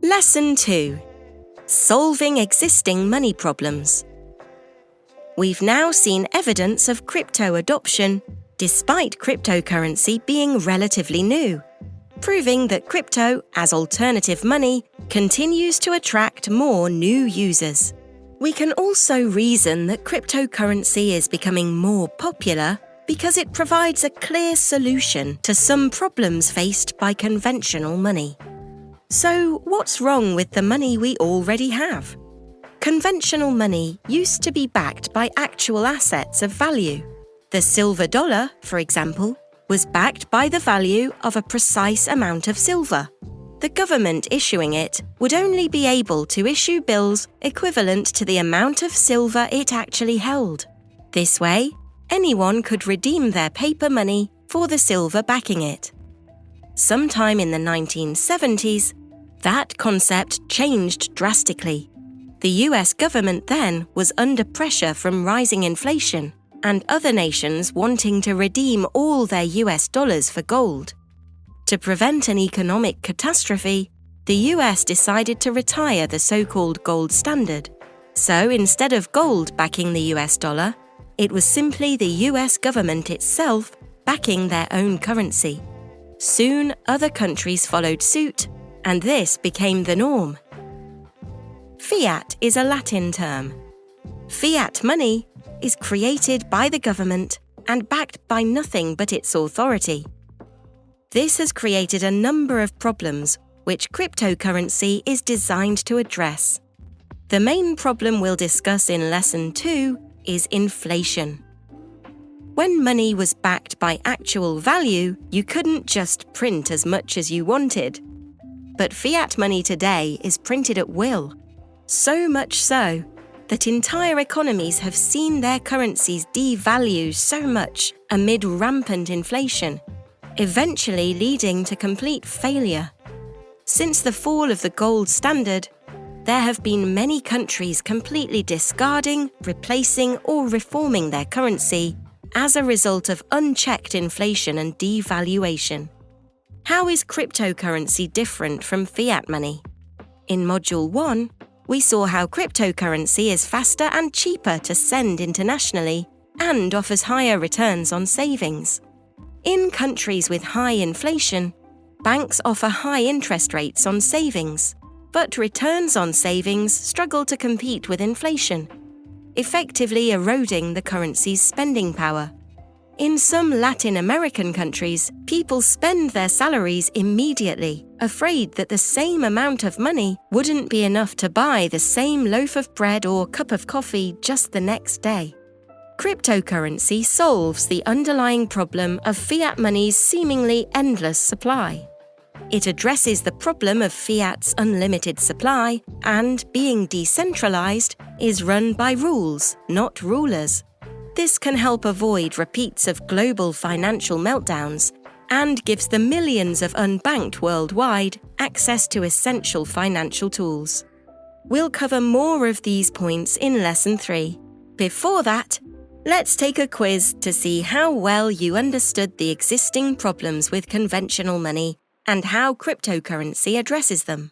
Lesson 2. Solving existing money problems. We've now seen evidence of crypto adoption despite cryptocurrency being relatively new, proving that crypto as alternative money continues to attract more new users. We can also reason that cryptocurrency is becoming more popular because it provides a clear solution to some problems faced by conventional money. So, what's wrong with the money we already have? Conventional money used to be backed by actual assets of value. The silver dollar, for example, was backed by the value of a precise amount of silver. The government issuing it would only be able to issue bills equivalent to the amount of silver it actually held. This way, anyone could redeem their paper money for the silver backing it. Sometime in the 1970s, that concept changed drastically. The US government then was under pressure from rising inflation and other nations wanting to redeem all their US dollars for gold. To prevent an economic catastrophe, the US decided to retire the so-called gold standard. So instead of gold backing the US dollar, it was simply the US government itself backing their own currency. Soon, other countries followed suit, and this became the norm. Fiat is a Latin term. Fiat money is created by the government and backed by nothing but its authority. This has created a number of problems which cryptocurrency is designed to address. The main problem we'll discuss in Lesson 2 is inflation. When money was backed by actual value, you couldn't just print as much as you wanted. But fiat money today is printed at will, so much so that entire economies have seen their currencies devalue so much amid rampant inflation, eventually leading to complete failure. Since the fall of the gold standard, there have been many countries completely discarding, replacing, or reforming their currency as a result of unchecked inflation and devaluation. How is cryptocurrency different from fiat money? In Module 1, we saw how cryptocurrency is faster and cheaper to send internationally and offers higher returns on savings. In countries with high inflation, banks offer high interest rates on savings, but returns on savings struggle to compete with inflation, effectively eroding the currency's spending power. In some Latin American countries, people spend their salaries immediately, afraid that the same amount of money wouldn't be enough to buy the same loaf of bread or cup of coffee just the next day. Cryptocurrency solves the underlying problem of fiat money's seemingly endless supply. It addresses the problem of fiat's unlimited supply and, being decentralized, is run by rules, not rulers. This can help avoid repeats of global financial meltdowns and gives the millions of unbanked worldwide access to essential financial tools. We'll cover more of these points in Lesson 3. Before that, let's take a quiz to see how well you understood the existing problems with conventional money and how cryptocurrency addresses them.